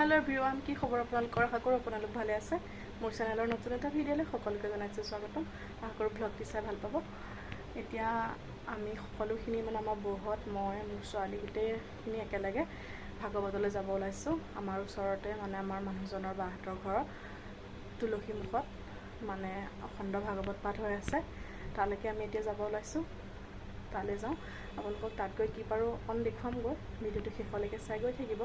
Hello everyone की खबर আপোনালোকৰ আশা কৰোঁ আপোনালোক ভালে আছে মোৰ চেনেলৰ নতুন এটা ভিডিঅ'লৈ সকলোকে জনাইছোঁ স্বাগতম আশা কৰোঁ ব্লগটি চাই ভাল পাব এতিয়া আমি সকলোখিনি মানে আমাৰ বহত মই মোৰ ছোৱালী গোটেইখিনি একেলগে ভাগৱতলৈ যাব ওলাইছোঁ আমাৰ ওচৰতে মানে আমাৰ মানুহজনৰ বাহঁতৰ ঘৰৰ তুলসী মুখত মানে অখণ্ড ভাগৱত পাঠ হৈ আছে তালৈকে আমি এতিয়া যাব ওলাইছোঁ তালৈ যাওঁ আপোনালোকক তাত গৈ কি পাৰোঁ অকণ দেখুৱামগৈ ভিডিঅ'টো শেষলৈকে চাই গৈ থাকিব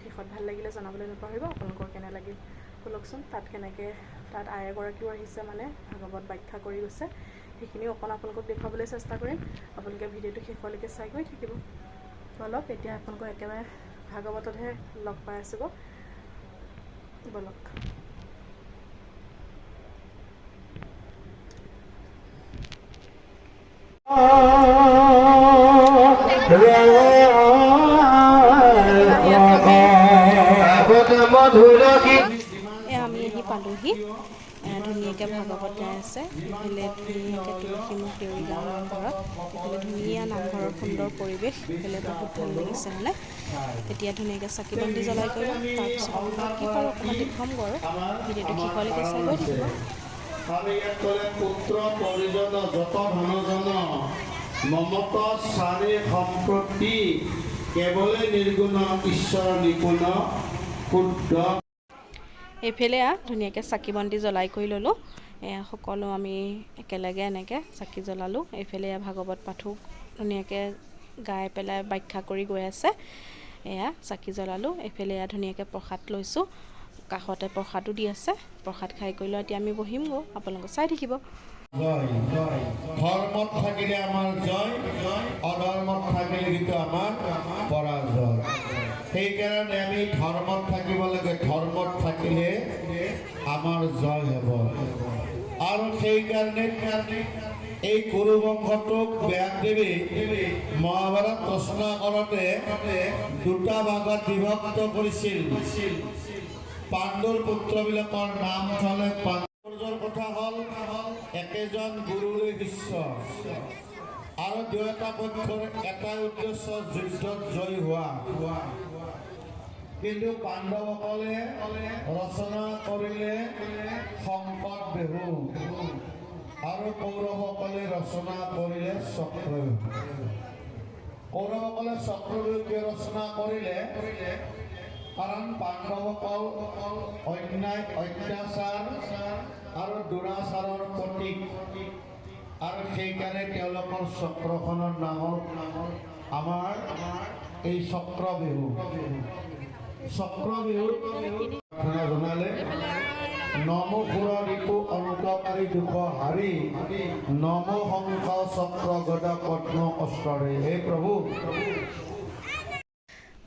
শেষত ভাল লাগিলে জনাবলৈ নাপাহৰিব আপোনালোকৰ কেনে লাগিল বলকচোন তাত কেনেকৈ তাত আই এগৰাকীও আহিছে মানে ভাগৱত ব্যাখ্যা কৰি গৈছে সেইখিনি অকণ আপোনালোকক দেখুৱাবলৈ চেষ্টা কৰিম আপোনালোকে ভিডিঅ'টো শেষলৈকে চাই গৈ থাকিব বলক এতিয়া আপোনালোকক একেবাৰে ভাগৱততহে লগ পাই আছোঁ বলক আমি আহি পালোহি ধুনীয়াকৈ ভাগৱত গাই আছে এইফালে ধুনীয়াকৈ তুলসী মুখ দেউৰী গাঁও নামঘৰত এইফালে ধুনীয়া নামঘৰৰ সুন্দৰ পৰিৱেশ এইফালে বহুত ভাল লাগিছে মানে এতিয়া ধুনীয়াকৈ চাকি বন্তি জ্বলাই কৰিলোঁ তাৰপিছত কি পাৰোঁ অকণমান দেখুৱাম বাৰু ভিডিঅ'টো শেষলৈকে চাই গৈ থাকিব পুত্ৰ পৰিজন যত ধনজন মমত চাৰে সম্প্ৰতি কেৱলে নিৰ্গুণ ঈশ্বৰ নিপুণ শুদ্ধ এইফালে ধুনীয়াকৈ চাকি বন্তি জ্বলাই কৰি ল'লোঁ সকলো আমি একেলগে এনেকৈ চাকি জ্বলালোঁ এইফালে ভাগৱত পাঠো ধুনীয়াকৈ গাই পেলাই ব্যাখ্যা কৰি গৈ আছে এয়া চাকি জ্বলালোঁ এইফালে ধুনীয়াকৈ প্ৰসাদ লৈছোঁ কাষতে প্ৰসাদো দি আছে প্ৰসাদ খাই কৰি লৈ এতিয়া আমি বহিমগৈ আপোনালোকে চাই থাকিব ধৰ্মত থাকিলে আমাৰ জয় অধৰ্মত থাকিলে কিন্তু আমাৰ পৰাজয় সেইকাৰণে আমি ধৰ্মত থাকিব লাগে ধৰ্মত থাকিলে আমাৰ জয় হ'ব আৰু সেইকাৰণে এই কুৰু বংশটোক ব্যাসদেৱে মহাভাৰত ৰচনা কৰোঁতে দুটা ভাগত বিভক্ত কৰিছিল পাণ্ডুৰ পুত্ৰবিলাকৰ নাম হ'লে পাণ্ডুৰ কথা হ'ল একেজন গুৰুৰে শিষ্য আৰু দুয়োটা পক্ষৰ এটা উদ্দেশ্য যুদ্ধত জয়ী হোৱা কিন্তু পাণ্ডৱসকলে ৰচনা কৰিলে সংকট বিহু আৰু কৌৰৱসকলে ৰচনা কৰিলে চক্ৰব্যূহ কৌৰৱসকলে চক্ৰব্যূহকে ৰচনা কৰিলে কাৰণ পাণ্ডৱসকল অন্যায় অত্যাচাৰ আৰু দুৰাচাৰৰ প্ৰতীক আৰু সেইকাৰণে তেওঁলোকৰ চক্ৰখনৰ নাম হ'ল আমাৰ এই চক্ৰব্যূহ জনালে নম সুৰ ৰিপু অন্তকাৰী দুখ হাৰি নম শংখ চক্ৰ গদা পদ্ম অস্ত্ৰৰে হে প্ৰভু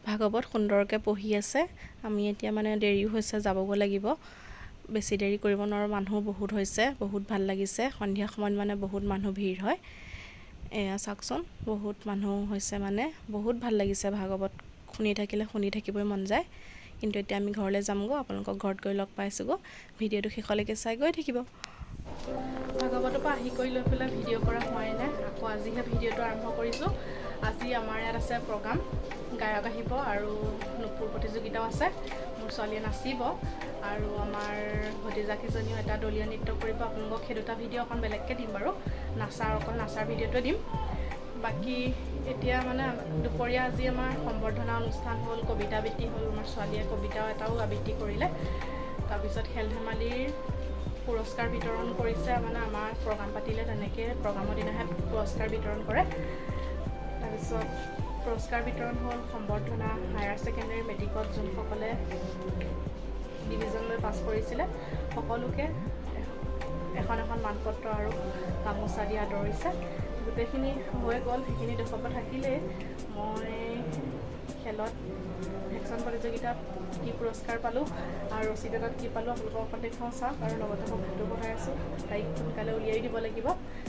ভাগৱত সুন্দৰকৈ পঢ়ি আছে আমি এতিয়া মানে দেৰিও হৈছে যাবগৈ লাগিব বেছি দেৰি কৰিব নোৱাৰোঁ মানুহ বহুত হৈছে বহুত ভাল লাগিছে সন্ধিয়া সময়ত মানে বহুত মানুহ ভিৰ হয় এয়া চাওকচোন বহুত মানুহ হৈছে মানে বহুত ভাল লাগিছে ভাগৱত শুনি থাকিবই মন যায় কিন্তু এতিয়া আমি ঘৰলৈ যামগৈ আপোনালোকক ঘৰত গৈ লগ পাইছোঁগৈ ভিডিঅ'টো শেষলৈকে চাই গৈ থাকিব ভাগৱতৰ পৰা আহি কৰি লৈ পেলাই ভিডিঅ' কৰা হোৱাই নাই আকৌ আজিহে ভিডিঅ'টো আৰম্ভ কৰিছোঁ আজি আমাৰ ইয়াত আছে প্ৰগ্ৰাম গায়ক আহিব আৰু নৃত্য প্ৰতিযোগিতাও আছে মোৰ ছোৱালীয়ে নাচিব আৰু আমাৰ ভতিজাকেইজনীও এটা দলীয় নৃত্য কৰিব আপোনালোকক সেই দুটা ভিডিঅ' অকণ বেলেগকৈ দিম বাৰু নাচাৰ ভিডিঅ'টোৱে দিম বাকী এতিয়া মানে দুপৰীয়া আজি আমাৰ সম্বৰ্ধনা অনুষ্ঠান হ'ল কবিতা আবৃত্তি হ'ল আমাৰ ছোৱালীয়ে কবিতাও এটাও আবৃত্তি কৰিলে তাৰপিছত খেল ধেমালিৰ পুৰস্কাৰ বিতৰণ কৰিছে মানে আমাৰ প্ৰগ্ৰাম পাতিলে তেনেকৈ প্ৰগ্ৰামৰ দিনাহে পুৰস্কাৰ বিতৰণ কৰে তাৰপিছত পুৰস্কাৰ বিতৰণ হ'ল সম্বৰ্ধনা হায়াৰ ছেকেণ্ডেৰী মেট্ৰিকত যোনসকলে ডিভিজন লৈ পাছ কৰিছিলে সকলোকে এখন মানপত্ৰ আৰু গামোচা দি আদৰিছে গোটেইখিনি হৈ গ'ল সেইখিনি দেখুৱাব থাকিলেই মই খেলত ভেকচন প্ৰতিযোগিতাত কি পুৰস্কাৰ পালোঁ আৰু ৰছী এটাত কি পালোঁ আপোনালোকক অকণ দেখুৱাওঁ চাওক আৰু লগতে মই ফটো বনাই আছোঁ তাইক সোনকালে উলিয়াই দিব লাগিব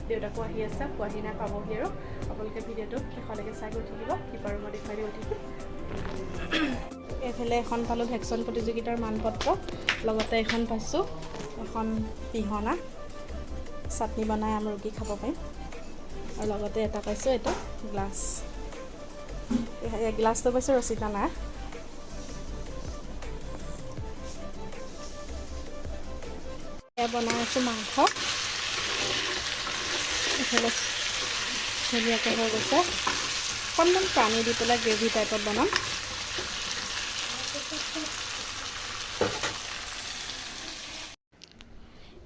দেউতাকো আহি আছে পোৱাহি নাই পাবহি আৰু আপোনালোকে ভিডিঅ'টো শেষলৈকে চাই গৈ থাকিব কি পাৰোঁ মই দেখুৱাই দিব থাকিম এইফালে এখন পালোঁ ভেকচন প্ৰতিযোগিতাৰ মানপত্ৰ লগতে এখন পাইছোঁ এখন পিহনা চাটনি বনাই আমলখি খাব পাৰিম আৰু লগতে এটা পাইছোঁ এটা গ্লাছটো পাইছোঁ ৰচিতা নাই এয়া বনাই আছোঁ মাংস। এইফালে ধুনীয়াকৈ হৈ গৈছে। অকণমান পানী দি পেলাই গ্ৰেভি টাইপত বনাম।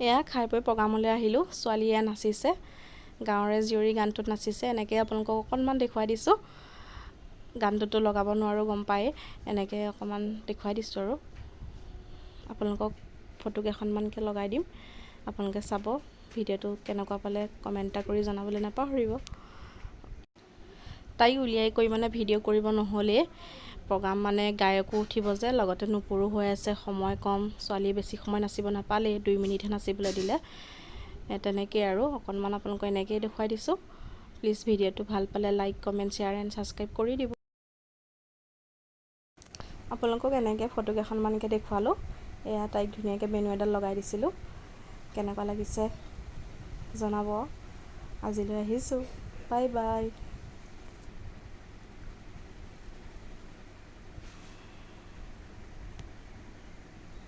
এয়া খাই বৈ প্ৰগ্ৰামলৈ আহিলোঁ। ছোৱালীয়ে নাচিছে, গাঁৱৰে জীয়ৰী গানটোত নাচিছে। এনেকৈ আপোনালোকক অকণমান দেখুৱাই দিছোঁ। গানটোতো লগাব নোৱাৰোঁ গম পায়েই, এনেকৈ অকণমান দেখুৱাই দিছোঁ আৰু আপোনালোকক ফটো কেইখনমানকৈ লগাই দিম, আপোনালোকে চাব। ভিডিঅ'টো কেনেকুৱা পালে কমেণ্ট এটা কৰি জনাবলৈ নাপাহৰিব। তাই উলিয়াই কৰি মানে ভিডিঅ' কৰিব নহ'লেই, প্ৰগ্ৰাম মানে গায়কো উঠিব যে, লগতে নুপুৰো হৈ আছে, সময় কম। ছোৱালী বেছি সময় নাচিব নাপালেই, 2 মিনিটহে নাচিবলৈ দিলে। তেনেকেই আৰু অকণমান আপোনালোকক এনেকৈয়ে দেখুৱাই দিছোঁ। প্লিজ ভিডিঅ'টো ভাল পালে like, comment, share and subscribe কৰি দিব। আপোনালোকক এনেকৈ ফটো কেইখনমানকৈ দেখুৱালোঁ। এয়া তাইক ধুনীয়াকৈ বেনু এডাল লগাই দিছিলোঁ। কেনেকুৱা লাগিছে জনাব। আজিলৈ আহিছোঁ, বাই বাই।